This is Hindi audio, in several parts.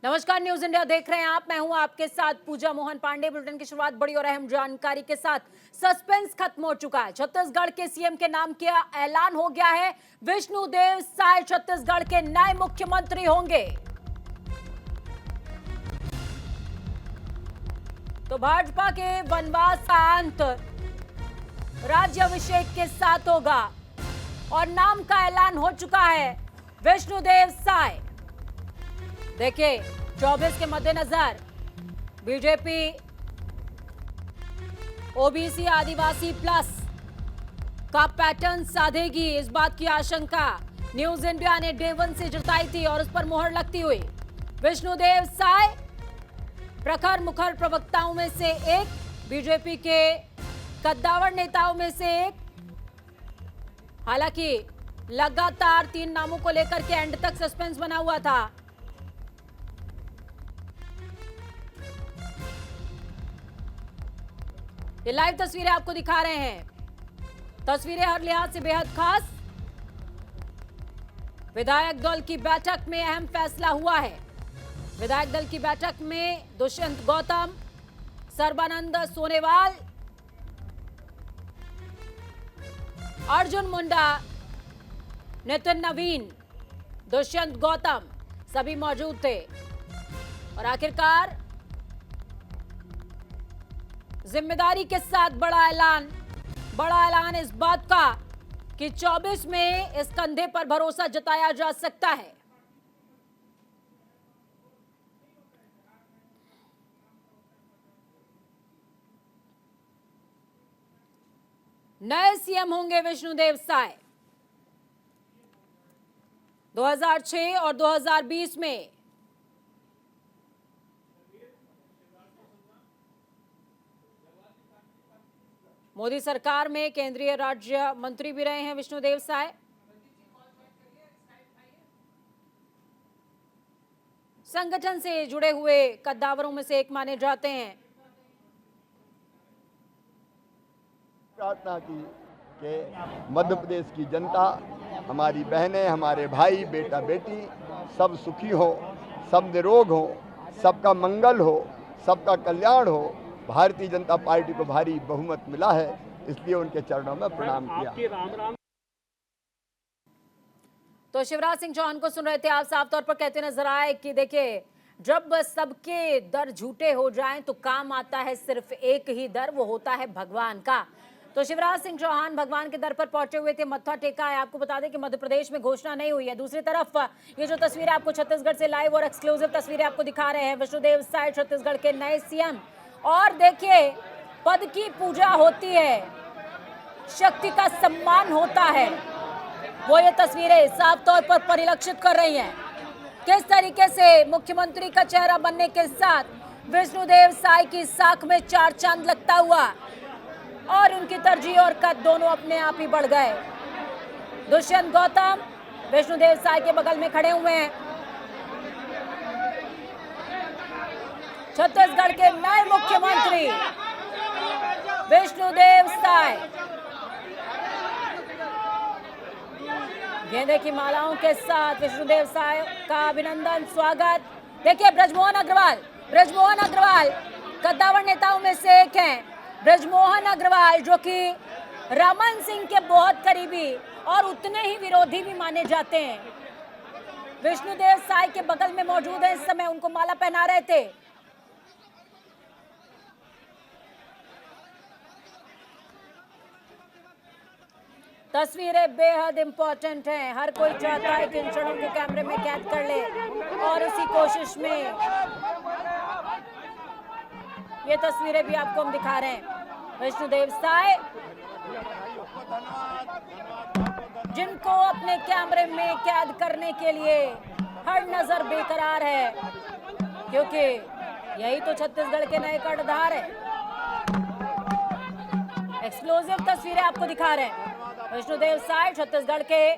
नमस्कार, न्यूज इंडिया देख रहे हैं आप। मैं हूं आपके साथ पूजा मोहन पांडे। बुलेटिन की शुरुआत बड़ी और अहम जानकारी के साथ। सस्पेंस खत्म हो चुका है। छत्तीसगढ़ के सीएम के नाम का ऐलान हो गया है। विष्णुदेव साय छत्तीसगढ़ के नए मुख्यमंत्री होंगे। तो भाजपा के वनवास का अंत राज्याभिषेक के साथ होगा और नाम का ऐलान हो चुका है विष्णुदेव साय। देखिए, 24 के मद्देनजर बीजेपी ओबीसी आदिवासी प्लस का पैटर्न साधेगी, इस बात की आशंका न्यूज इंडिया ने डे 1 से जताई थी और उस पर मोहर लगती हुई विष्णुदेव साय प्रखर मुखर प्रवक्ताओं में से एक, बीजेपी के कद्दावर नेताओं में से एक। हालांकि लगातार 3 नामों को लेकर के एंड तक सस्पेंस बना हुआ था। ये लाइव तस्वीरें आपको दिखा रहे हैं। तस्वीरें हर लिहाज से बेहद खास। विधायक दल की बैठक में अहम फैसला हुआ है। विधायक दल की बैठक में दुष्यंत गौतम, सर्बानंद सोनेवाल, अर्जुन मुंडा, नितिन नवीन, दुष्यंत गौतम सभी मौजूद थे और आखिरकार जिम्मेदारी के साथ बड़ा ऐलान इस बात का कि 24 में इस कंधे पर भरोसा जताया जा सकता है। नए सीएम होंगे विष्णुदेव साय। 2006 और 2020 में मोदी सरकार में केंद्रीय राज्य मंत्री भी रहे हैं विष्णुदेव साय। संगठन से जुड़े हुए कद्दावरों में से एक माने जाते हैं। प्रार्थना की कि मध्य प्रदेश की जनता, हमारी बहनें, हमारे भाई, बेटा बेटी सब सुखी हो, सब निरोग हो, सबका मंगल हो, सबका कल्याण हो। भारतीय जनता पार्टी को भारी बहुमत मिला है, इसलिए उनके चरणों में प्रणाम किया। तो शिवराज सिंह चौहान को सुन रहे थे आप। साफ तौर पर कहते नजर आए कि देखिए, जब सबके दर झूठे हो जाएं तो काम आता है सिर्फ एक ही दर, वो होता है भगवान का। तो शिवराज सिंह चौहान भगवान के दर पर पहुंचे हुए थे, मत्था टेका है। आपको बता दें कि मध्य प्रदेश में घोषणा नहीं हुई है। दूसरी तरफ ये जो तस्वीरें आपको छत्तीसगढ़ से लाइव और एक्सक्लूसिव तस्वीरें आपको दिखा रहे हैं, विष्णुदेव साय छत्तीसगढ़ के नए सीएम। और देखिए, पद की पूजा होती है, शक्ति का सम्मान होता है, वो ये तस्वीरें साफ तौर पर परिलक्षित कर रही हैं। किस तरीके से मुख्यमंत्री का चेहरा बनने के साथ विष्णुदेव साय की साख में 4 चांद लगता हुआ और उनकी तरजीह और कद दोनों अपने आप ही बढ़ गए। दुष्यंत गौतम विष्णुदेव साय के बगल में खड़े हुए हैं। छत्तीसगढ़ के नए मुख्यमंत्री विष्णुदेव साय गेंदे की मालाओं के साथ विष्णुदेव साय का अभिनंदन, स्वागत। देखिए, ब्रजमोहन अग्रवाल कद्दावर नेताओं में से एक हैं। ब्रजमोहन अग्रवाल जो कि रमन सिंह के बहुत करीबी और उतने ही विरोधी भी माने जाते हैं, विष्णुदेव साय के बगल में मौजूद हैं। इस समय उनको माला पहना रहे थे। तस्वीरें बेहद इंपॉर्टेंट हैं। हर कोई चाहता है कि इन क्षणों को कैमरे में कैद कर ले और इसी कोशिश में ये तस्वीरें भी आपको हम दिखा रहे हैं। विष्णुदेव साय जिनको अपने कैमरे में कैद करने के लिए हर नजर बेकरार है, क्योंकि यही तो छत्तीसगढ़ के नए कर्णधार है। एक्सक्लूसिव तस्वीरें आपको दिखा रहे हैं। विष्णुदेव साय छत्तीसगढ़ के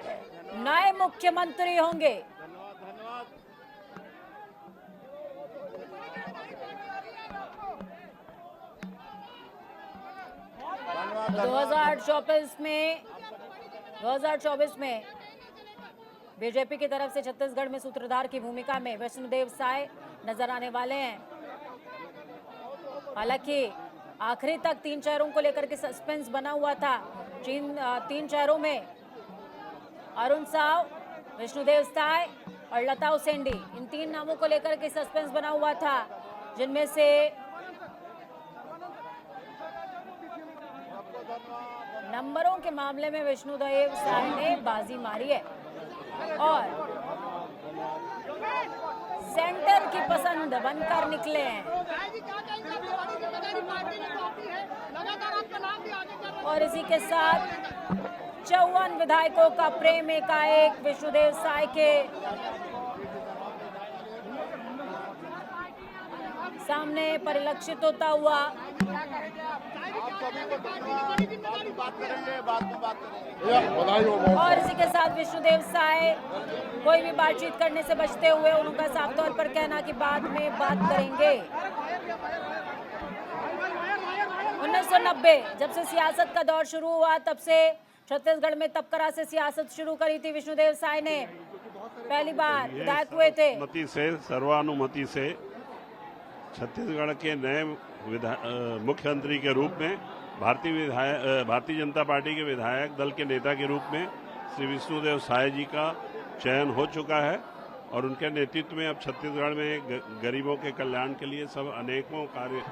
नए मुख्यमंत्री होंगे। 2024 में बीजेपी की तरफ से छत्तीसगढ़ में सूत्रधार की भूमिका में विष्णुदेव साय नजर आने वाले हैं। हालांकि आखिरी तक 3 चेहरों को लेकर के सस्पेंस बना हुआ था। 3 चेहरों में अरुण साव, विष्णुदेव साय और लता उसेंडी, इन 3 नामों को लेकर के सस्पेंस बना हुआ था, जिनमें से नंबरों के मामले में विष्णुदेव साय ने बाजी मारी है और सेंटर की पसंद बनकर निकले हैं। और इसी के साथ 54 विधायकों का प्रेम एकाएक विष्णुदेव साय के सामने परिलक्षित होता हुआ। और इसी के साथ विष्णुदेव साय कोई भी बातचीत करने से बचते हुए उनका साफ तौर पर कहना कि बाद में बात करेंगे। 1990 जब से सियासत का दौर शुरू हुआ, तब से छत्तीसगढ़ में तबकरा से सियासत शुरू करी थी विष्णुदेव साय ने। पहली बार विधायक हुए थे। सर्वानुमति से छत्तीसगढ़ के नए मुख्यमंत्री के रूप में भारतीय जनता पार्टी के विधायक दल के नेता के रूप में श्री विष्णुदेव साय जी का चयन हो चुका है और उनके नेतृत्व में अब छत्तीसगढ़ में गरीबों के कल्याण के लिए सब अनेकों कार्य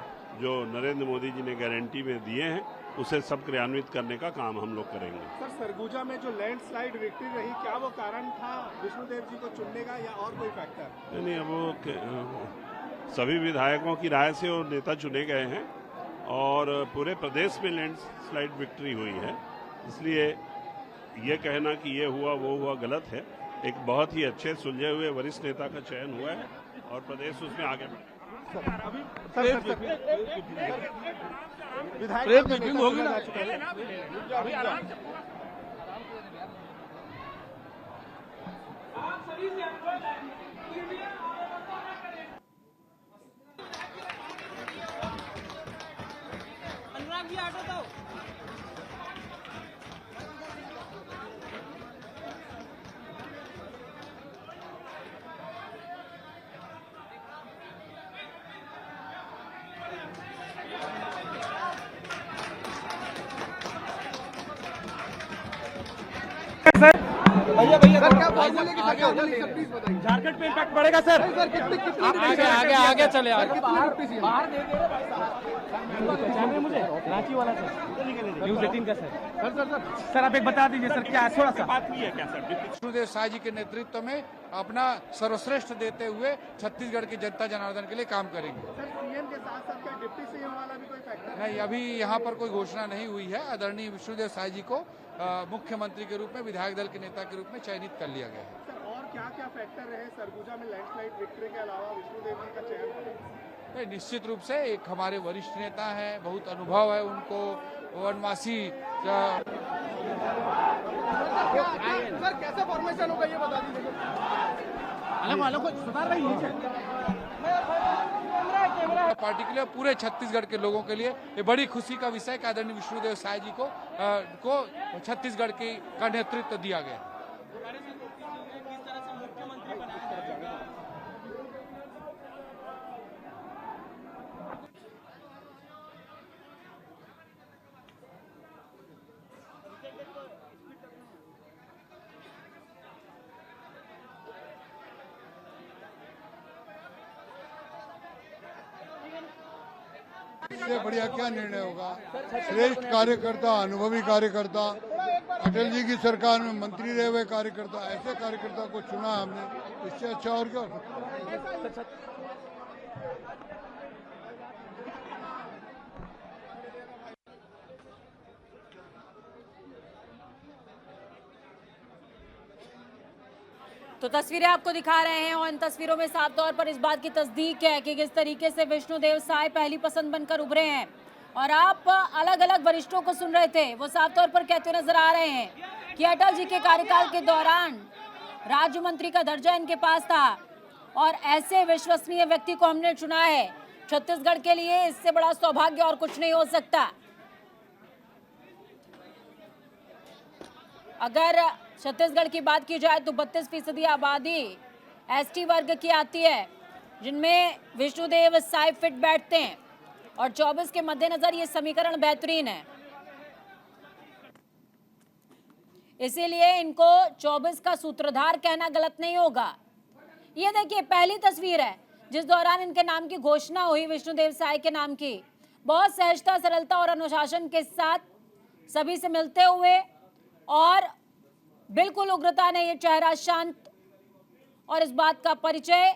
जो नरेंद्र मोदी जी ने गारंटी में दिए हैं उसे सब क्रियान्वित करने का काम हम लोग करेंगे। सर, सरगुजा में जो लैंडस्लाइड विक्ट्री रही, क्या वो कारण था विष्णुदेव जी को चुनने का या और कोई फैक्टर? नहीं, अब वो सभी विधायकों की राय से वो नेता चुने गए हैं और पूरे प्रदेश में लैंडस्लाइड विक्ट्री हुई है, इसलिए ये कहना कि ये हुआ वो हुआ गलत है। एक बहुत ही अच्छे सुलझे हुए वरिष्ठ नेता का चयन हुआ है और प्रदेश उसमें आगे बढ़ा। विधायक मीटिंग होगी ना। अनुराग जी ऑटो दो। भैया सर, क्या फॉर्मूले की क्या होगी सर, प्लीज बताइए। झारखंड पे इम्पैक्ट पड़ेगा सर। सर कितनी आगे चले कितनी बाहर दे मुझे रांची वाला सर, न्यूज़ 18 का सर आप एक बता दीजिए सर, क्या थोड़ा सा बात हुई है क्या सर? विष्णुदेव साय जी के नेतृत्व में अपना सर्वश्रेष्ठ देते हुए छत्तीसगढ़ की जनता जनार्दन के लिए काम करेंगे। सर, सीएम के साथ साथ क्या डिप्टी सीएम वाला भी कोई फैक्टर? नहीं, अभी यहाँ पर कोई घोषणा नहीं हुई है। आदरणीय विष्णुदेव साय जी को मुख्यमंत्री के रूप में, विधायक दल के नेता के रूप में चयनित कर लिया गया है। सर, और क्या क्या फैक्टर रहे सरगुजा में लैंडस्लाइड विक्ट्री के अलावा विष्णुदेव जी का चयन? निश्चित रूप से एक हमारे वरिष्ठ नेता है, बहुत अनुभव है उनको, वनवासी। सर कैसा फॉर्मेशन होगा ये बता दीजिए। अलग वालों को सुधार रही है पार्टी के लिए, पूरे छत्तीसगढ़ के लोगों के लिए ये बड़ी खुशी का विषय है कि आदरणीय विष्णुदेव साय जी को छत्तीसगढ़ का नेतृत्व दिया गया। इससे बढ़िया क्या निर्णय होगा? श्रेष्ठ कार्यकर्ता, अनुभवी कार्यकर्ता, अटल जी की सरकार में मंत्री रहे हुए कार्यकर्ता, ऐसे कार्यकर्ता को चुना हमने, इससे अच्छा और क्या हो सकता है? तो तस्वीरें आपको दिखा रहे हैं और इन तस्वीरों में साफ तौर पर इस बात की तस्दीक है कि किस तरीके से विष्णुदेव साय पहली पसंद बनकर उभरे हैं। और आप अलग अलग वरिष्ठों को सुन रहे थे, वो साफ तौर पर कहते नजर आ रहे हैं कि अटल जी के कार्यकाल के दौरान राज्य मंत्री का दर्जा इनके पास था और ऐसे विश्वसनीय व्यक्ति को हमने चुना है। छत्तीसगढ़ के लिए इससे बड़ा सौभाग्य और कुछ नहीं हो सकता। अगर छत्तीसगढ़ की बात की जाए तो 32% आबादी एसटी वर्ग की आती है जिनमें विष्णुदेव साई फिट बैठते हैं और 24 के मद्देनजर ये समीकरण बेहतरीन है, इसीलिए इनको 24 का सूत्रधार कहना गलत नहीं होगा। ये देखिए पहली तस्वीर है जिस दौरान इनके नाम की घोषणा हुई, विष्णुदेव साई के नाम की। बहुत सहजता, सरलता और अनुशासन के साथ सभी से मिलते हुए और बिल्कुल उग्रता नहीं, ये चेहरा शांत और इस बात का परिचय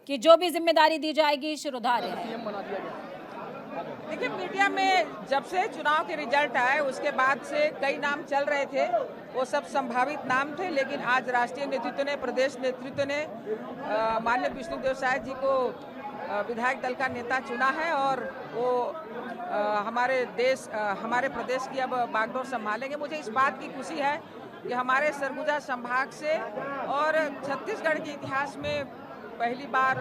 कि जो भी जिम्मेदारी दी जाएगी शिरोधार्य है। देखिए, मीडिया में जब से चुनाव के रिजल्ट आए उसके बाद से कई नाम चल रहे थे, वो सब संभावित नाम थे, लेकिन आज राष्ट्रीय नेतृत्व ने, प्रदेश नेतृत्व ने माननीय विष्णुदेव साय जी को विधायक दल का नेता चुना है और वो हमारे प्रदेश की अब बागडोर संभालेंगे। मुझे इस बात की खुशी है कि हमारे सरगुजा संभाग से और छत्तीसगढ़ के इतिहास में पहली बार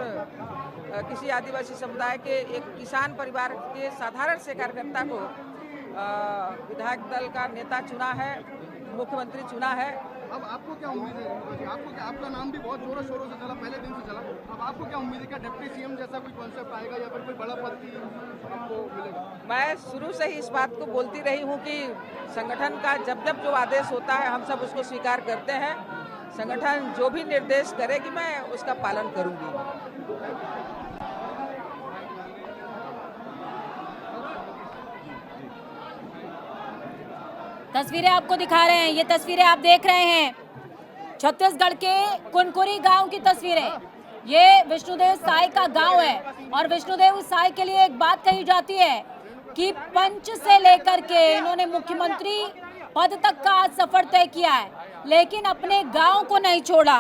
किसी आदिवासी समुदाय के एक किसान परिवार के साधारण से कार्यकर्ता को विधायक दल का नेता चुना है, मुख्यमंत्री चुना है। अब आपको क्या उम्मीद है? आपका नाम भी बहुत जोरों शोरों से चला, पहले दिन से चला। अब आपको क्या उम्मीद है? क्या डिप्टी सीएम जैसा कोई कॉन्सेप्ट आएगा या फिर कोई बड़ा पद की आपको मिलेगा? मैं शुरू से ही इस बात को बोलती रही हूँ कि संगठन का जब जब जो आदेश होता है हम सब उसको स्वीकार करते हैं। संगठन जो भी निर्देश करेगी मैं उसका पालन करूंगी। तस्वीरें आपको दिखा रहे हैं, ये तस्वीरें आप देख रहे हैं छत्तीसगढ़ के कुनकुरी गांव की तस्वीरें। ये विष्णुदेव साई का गांव है और विष्णुदेव साई के लिए एक बात कही जाती है कि पंच से लेकर के इन्होंने मुख्यमंत्री पद तक का आज सफर तय किया है, लेकिन अपने गांव को नहीं छोड़ा।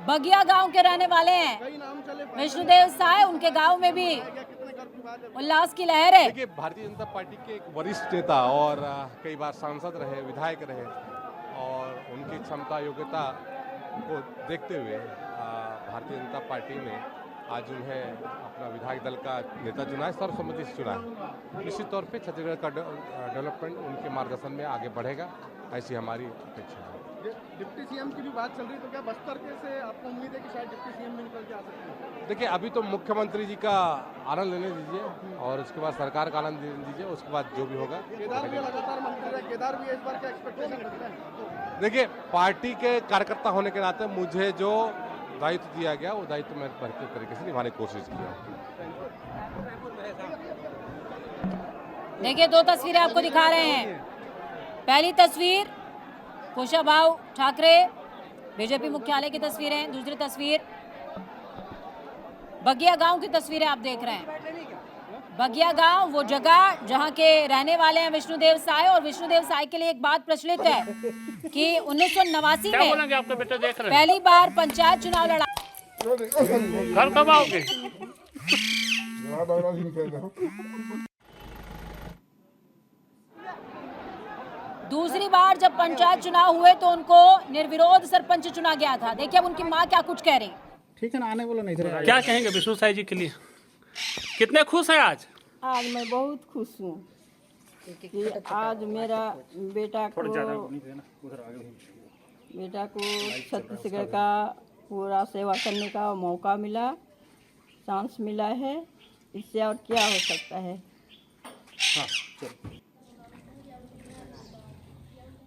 बगिया गांव के रहने वाले हैं विष्णुदेव साय, उनके गांव में भी उल्लास की लहर है। देखिए, भारतीय जनता पार्टी के एक वरिष्ठ नेता और कई बार सांसद रहे, विधायक रहे और उनकी क्षमता योग्यता को देखते हुए भारतीय जनता पार्टी ने आज उन्हें अपना विधायक दल का नेता चुना है, सर्वसम्मति से चुना है। निश्चित तौर पे छत्तीसगढ़ का डेवलपमेंट उनके मार्गदर्शन में आगे बढ़ेगा, ऐसी हमारी अपेक्षा है। डिप्टी सीएम की भी बात चल रही है, तो क्या बस्तर के से आपको उम्मीद है कि शायद डिप्टी सीएम भी निकल के आ सकते हैं? देखिए, अभी तो मुख्यमंत्री जी का आनंद लेने दीजिए और उसके बाद सरकार का आनंद लेने दीजिए, उसके बाद जो भी होगा। केदार भी लगातार मंत्री रहे, केदार भी इस बार क्या एक्सपेक्टेशन रखते हैं? देखिए, पार्टी के कार्यकर्ता होने के नाते मुझे जो दायित्व दिया गया वो दायित्व मैं बेहतर तरीके से निभाने की कोशिश किया। देखिए, दो तस्वीरें आपको दिखा रहे हैं। पहली तस्वीर कुशाभाऊ ठाकरे बीजेपी मुख्यालय की तस्वीरें, दूसरी तस्वीर बगिया गांव की तस्वीरें आप देख रहे हैं। बगिया गांव वो जगह जहां के रहने वाले हैं विष्णुदेव साय, और विष्णुदेव साय के लिए एक बात प्रचलित है कि 1989 में आपका बेटा देख रहे पहली बार पंचायत चुनाव लड़ा। घर कब आओगे? दूसरी बार जब पंचायत चुनाव हुए तो उनको निर्विरोध सरपंच चुना गया था। देखिए अब उनकी माँ क्या कुछ कह रही। ठीक है ना, आने बोलो नहीं। क्या कहेंगे विष्णु साई जी के लिए? कितने खुश हैं आज? आज मैं बहुत खुश हूँ कि आज मेरा बेटा को छत्तीसगढ़ का पूरा सेवा करने का मौका मिला, चांस मिला है। इससे और क्या हो सकता है।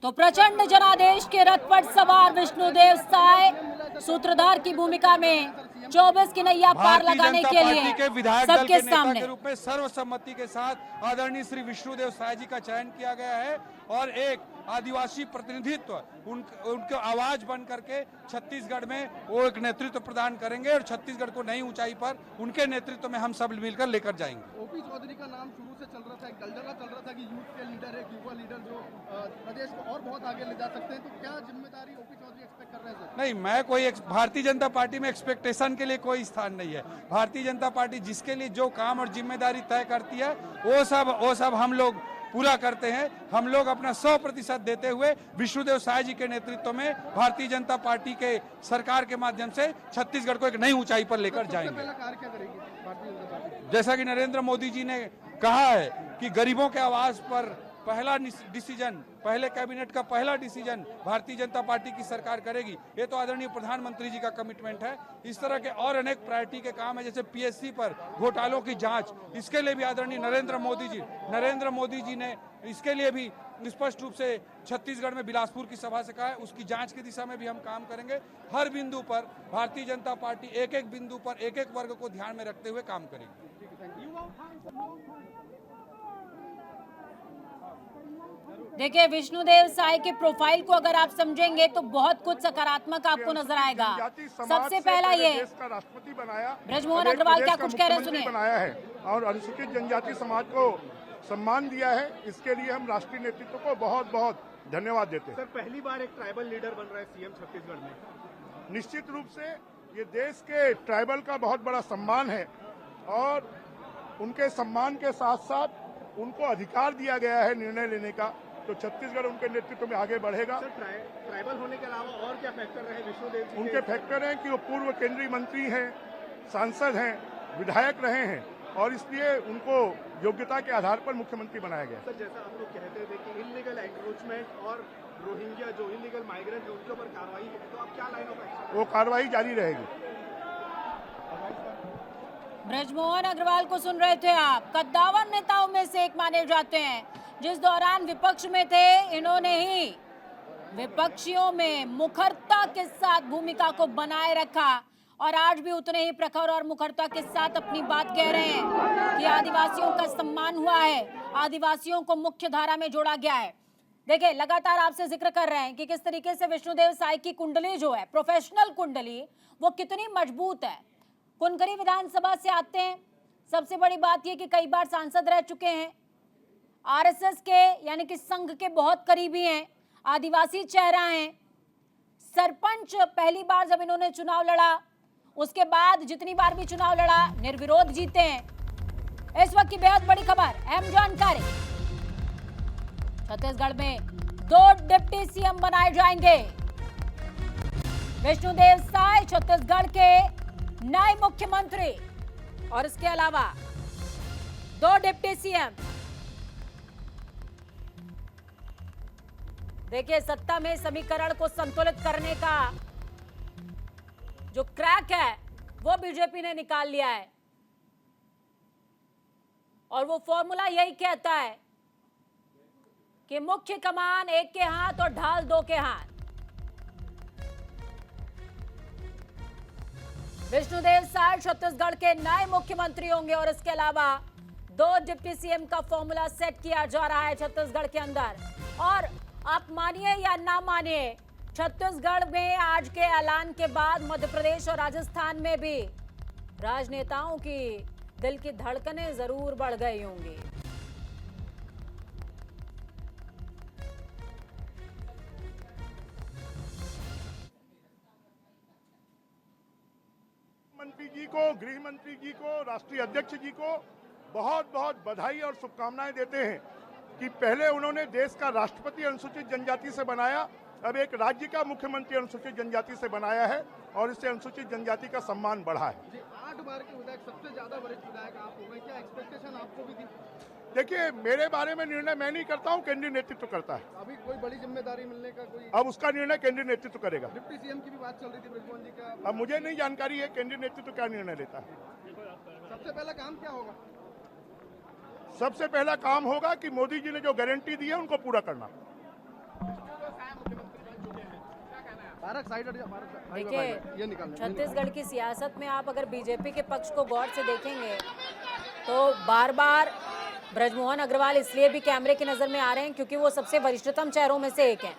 तो प्रचंड जनादेश के रथ पर सवार विष्णुदेव साय सूत्रधार की भूमिका में 24 की नैया पार लगाने के लिए सबके सामने के रूप में सर्वसम्मति के साथ आदरणीय श्री विष्णुदेव साय जी का चयन किया गया है और एक आदिवासी प्रतिनिधित्व उनको आवाज बन करके छत्तीसगढ़ में वो एक नेतृत्व प्रदान करेंगे और छत्तीसगढ़ को नई ऊंचाई पर उनके नेतृत्व में हम सब मिलकर लेकर जाएंगे। ओपी चौधरी का नाम शुरू से चल रहा था, एक दलदला चल रहा था कि यूथ के लीडर है, युवा लीडर जो प्रदेश को और बहुत आगे ले जा सकते हैं, तो क्या जिम्मेदारी ओपी चौधरी एक्सपेक्ट कर रहे हैं? नहीं, मैं कोई भारतीय जनता पार्टी में एक्सपेक्टेशन के लिए कोई स्थान नहीं है। भारतीय जनता पार्टी जिसके लिए जो काम और जिम्मेदारी तय करती है वो सब हम लोग पूरा करते हैं। हम लोग अपना 100% देते हुए विष्णुदेव साय जी के नेतृत्व में भारतीय जनता पार्टी के सरकार के माध्यम से छत्तीसगढ़ को एक नई ऊंचाई पर लेकर जाएंगे। कार्य क्या करेगी भारतीय जनता पार्टी? जैसा कि नरेंद्र मोदी जी ने कहा है कि गरीबों के आवाज पर पहला डिसीजन, पहले कैबिनेट का पहला डिसीजन भारतीय जनता पार्टी की सरकार करेगी। ये तो आदरणीय प्रधानमंत्री जी का कमिटमेंट है। इस तरह के और अनेक प्रायोरिटी के काम है, जैसे पीएससी पर घोटालों की जांच, इसके लिए भी आदरणीय नरेंद्र मोदी जी ने इसके लिए भी स्पष्ट रूप से छत्तीसगढ़ में बिलासपुर की सभा से कहा है। उसकी जांच की दिशा में भी हम काम करेंगे। हर बिंदु पर भारतीय जनता पार्टी एक एक बिंदु पर एक एक वर्ग को ध्यान में रखते हुए काम करेगी। देखिए, विष्णुदेव साय के प्रोफाइल को अगर आप समझेंगे तो बहुत कुछ सकारात्मक आपको नजर आएगा। सबसे पहला ये राष्ट्रपति बनाया, ब्रजमोहन अग्रवाल क्या कुछ कह रहे हैं, सुनिए। बनाया है और अनुसूचित जनजाति समाज को सम्मान दिया है। इसके लिए हम राष्ट्रीय नेतृत्व को बहुत बहुत धन्यवाद देते हैं। सर, पहली बार एक ट्राइबल लीडर बन रहा है सीएम छत्तीसगढ़ में। निश्चित रूप से ये देश के ट्राइबल का बहुत बड़ा सम्मान है और उनके सम्मान के साथ साथ उनको अधिकार दिया गया है निर्णय लेने का, तो छत्तीसगढ़ उनके नेतृत्व में आगे बढ़ेगा। सर, ट्राइबल होने के अलावा और क्या फैक्टर रहे विष्णुदेव जी? उनके फैक्टर हैं कि वो पूर्व केंद्रीय मंत्री हैं, सांसद हैं, विधायक रहे हैं और इसलिए उनको योग्यता के आधार पर मुख्यमंत्री बनाया गया। सर, जैसा आप लोग कहते थे कि इलीगल एंक्रोचमेंट और रोहिंग्या जो इलीगल माइग्रेंट है उनके ऊपर कार्रवाई है, तो अब क्या लाइन ऑफ एक्शन? वो कार्रवाई जारी रहेगी। ब्रजमोहन अग्रवाल को सुन रहे थे आप। कद्दावर नेताओं में से एक माने जाते हैं। जिस दौरान विपक्ष में थे, इन्होंने ही विपक्षियों में मुखरता के साथ भूमिका को बनाए रखा और आज भी उतने ही प्रखर और मुखरता के साथ अपनी बात कह रहे हैं कि आदिवासियों का सम्मान हुआ है, आदिवासियों को मुख्य धारा में जोड़ा गया है। देखिए, लगातार आपसे जिक्र कर रहे हैं कि किस तरीके से विष्णुदेव साय की कुंडली जो है, प्रोफेशनल कुंडली, वो कितनी मजबूत है। कुनकरी विधानसभा से आते हैं। सबसे बड़ी बात यह कि कई बार सांसद रह चुके हैं, आरएसएस के यानी कि संघ के बहुत करीबी हैं, आदिवासी चेहरा हैं। सरपंच पहली बार जब इन्होंने चुनाव लड़ा, उसके बाद जितनी बार भी चुनाव लड़ा निर्विरोध जीते हैं। इस वक्त की बेहद बड़ी खबर, अहम जानकारी। छत्तीसगढ़ में 2 डिप्टी सीएम बनाए जाएंगे। विष्णुदेव साय छत्तीसगढ़ के नए मुख्यमंत्री और इसके अलावा 2 डिप्टी सीएम। देखिए, सत्ता में समीकरण को संतुलित करने का जो क्रैक है वो बीजेपी ने निकाल लिया है और वो फॉर्मूला यही कहता है कि मुख्य कमान एक के हाथ और ढाल 2 के हाथ। विष्णुदेव साय छत्तीसगढ़ के नए मुख्यमंत्री होंगे और इसके अलावा 2 डिप्टी सीएम का फॉर्मूला सेट किया जा रहा है छत्तीसगढ़ के अंदर। और आप मानिए या ना मानिए, छत्तीसगढ़ में आज के ऐलान के बाद मध्य प्रदेश और राजस्थान में भी राजनेताओं की दिल की धड़कनें जरूर बढ़ गई होंगी। मंत्री जी को, गृह मंत्री जी को, राष्ट्रीय अध्यक्ष जी को बहुत बहुत बधाई और शुभकामनाएं देते हैं कि पहले उन्होंने देश का राष्ट्रपति अनुसूचित जनजाति से बनाया, अब एक राज्य का मुख्यमंत्री अनुसूचित जनजाति से बनाया है और इससे अनुसूचित जनजाति का सम्मान बढ़ा है। जी, 8 बार के विधायक, सबसे ज्यादा वरिष्ठ विधायक आप हो गए, क्या एक्सपेक्टेशन आपको भी थी? देखिए, मेरे बारे में निर्णय मैं नहीं करता हूं, केंद्रीय नेतृत्व करता है। अभी कोई बड़ी जिम्मेदारी मिलने का कोई? अब उसका निर्णय केंद्रीय नेतृत्व करेगा। डिप्टी सीएम की भी बात चल रही थी ब्रजमोहन जी का। अब मुझे नहीं जानकारी है केंद्रीय नेतृत्व क्या निर्णय लेता है। सबसे पहला काम क्या होगा? सबसे पहला काम होगा कि मोदी जी ने जो गारंटी दी है उनको पूरा करना। देखिए, छत्तीसगढ़ की सियासत में आप अगर बीजेपी के पक्ष को गौर से देखेंगे तो बार बार ब्रजमोहन अग्रवाल इसलिए भी कैमरे की नजर में आ रहे हैं क्योंकि वो सबसे वरिष्ठतम चेहरों में से एक हैं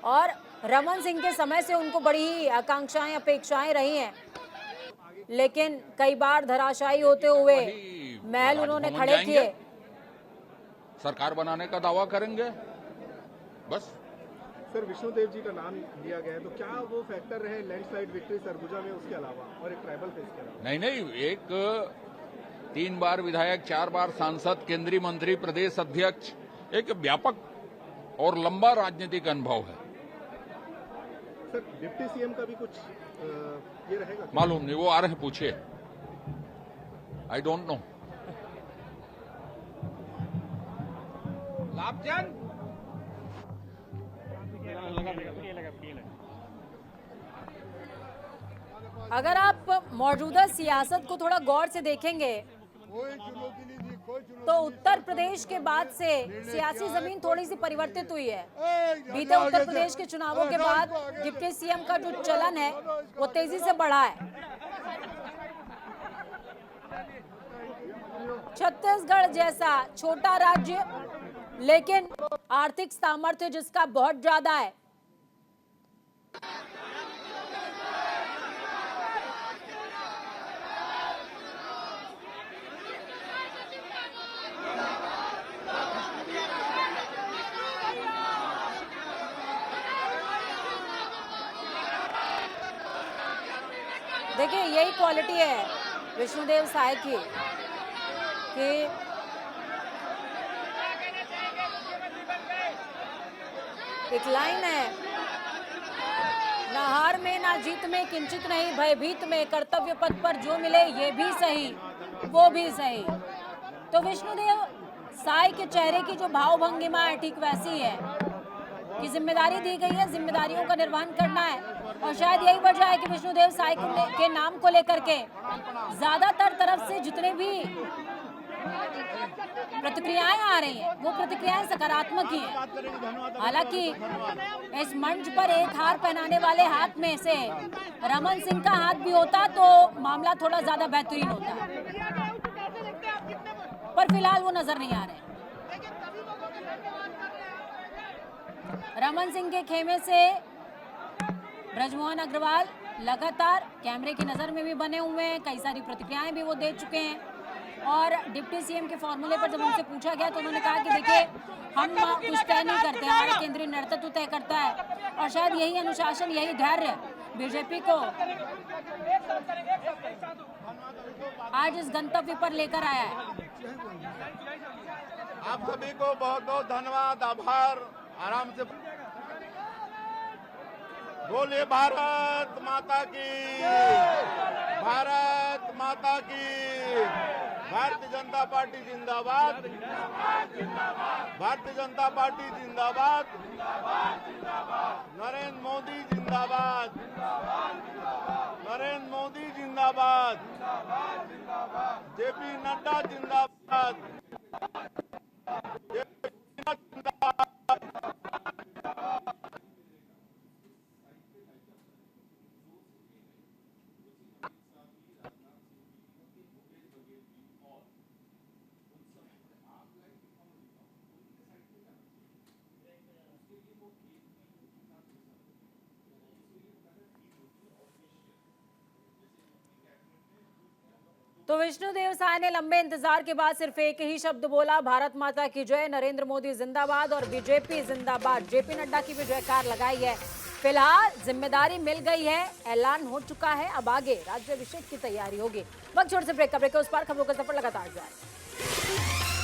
और रमन सिंह के समय से उनको बड़ी ही आकांक्षाएं, अपेक्षाएं रही हैं, लेकिन कई बार धराशायी होते हुए महल उन्होंने खड़े किए। सरकार बनाने का दावा करेंगे बस। सर, विष्णुदेव जी का नाम लिया गया है, तो क्या वो फैक्टर रहे लैंडस्लाइड विक्ट्री सरगुजा में, उसके अलावा और एक ट्राइबल फेस के अलावा? नहीं, एक 3 बार विधायक, 4 बार सांसद, केंद्रीय मंत्री, प्रदेश अध्यक्ष, एक व्यापक और लंबा राजनीतिक अनुभव है। सर, डिप्टी सीएम का भी कुछ ये रहेगा? मालूम नहीं, वो आ रहे हैं, पूछिए। I don't know. अगर आप मौजूदा सियासत को थोड़ा गौर से देखेंगे तो उत्तर प्रदेश के बाद से सियासी जमीन थोड़ी सी परिवर्तित हुई है। बीते उत्तर प्रदेश के चुनावों के बाद डिप्टी सीएम का जो चलन है वो तेजी से बढ़ा है। छत्तीसगढ़ जैसा छोटा राज्य लेकिन आर्थिक सामर्थ्य जिसका बहुत ज्यादा है। देखिए यही क्वालिटी है विष्णुदेव साय की कि एक लाइन है, ना हार में ना जीत में किंचित नहीं, भयभीत में कर्तव्य पथ पर जो मिले ये भी सही वो भी सही। तो विष्णुदेव साय के चेहरे की जो भावभंगिमा है ठीक वैसी है कि जिम्मेदारी दी गई है, जिम्मेदारियों का निर्वहन करना है। और शायद यही वजह है कि विष्णुदेव साय के नाम को लेकर के ज्यादातर तरफ से जितने भी प्रतिक्रियाएं आ रही हैं वो प्रतिक्रियाएं सकारात्मक ही हैं। हालांकि इस मंच पर एक हार पहनाने वाले हाथ में से रमन सिंह का हाथ भी होता तो मामला थोड़ा ज्यादा बेहतरीन होता, पर फिलहाल वो नजर नहीं आ रहे। रमन सिंह के खेमे से ब्रजमोहन अग्रवाल लगातार कैमरे की नजर में भी बने हुए हैं, कई सारी प्रतिक्रियाएं भी वो दे चुके हैं। और डिप्टी सीएम के फॉर्मूले पर जब उनसे पूछा गया तो उन्होंने कहा कि देखिए हम कुछ तय नहीं करते, हमारा केंद्रीय नेतृत्व तय करता है। और शायद यही अनुशासन यही धैर्य बीजेपी को आज इस गंतव्य पर लेकर आया है। आप सभी को बहुत बहुत धन्यवाद, आभार। आराम से बोलिए भारत माता की, भारत माता की। भारतीय जनता पार्टी जिंदाबाद, भारतीय जनता पार्टी जिंदाबाद, नरेंद्र मोदी जिंदाबाद, नरेंद्र मोदी जिंदाबाद, जेपी नड्डा जिंदाबाद, जेपी नड्डा जिंदाबाद। तो विष्णुदेव साय ने लंबे इंतजार के बाद सिर्फ एक ही शब्द बोला, भारत माता की जय, नरेंद्र मोदी जिंदाबाद और बीजेपी जिंदाबाद। जेपी नड्डा की भी जयकार लगाई है। फिलहाल जिम्मेदारी मिल गई है, ऐलान हो चुका है, अब आगे राज्याभिषेक की तैयारी होगी। वक्त छोड़ से ब्रेक का ब्रेक उस पार खबरों का सफर लगातार जारी।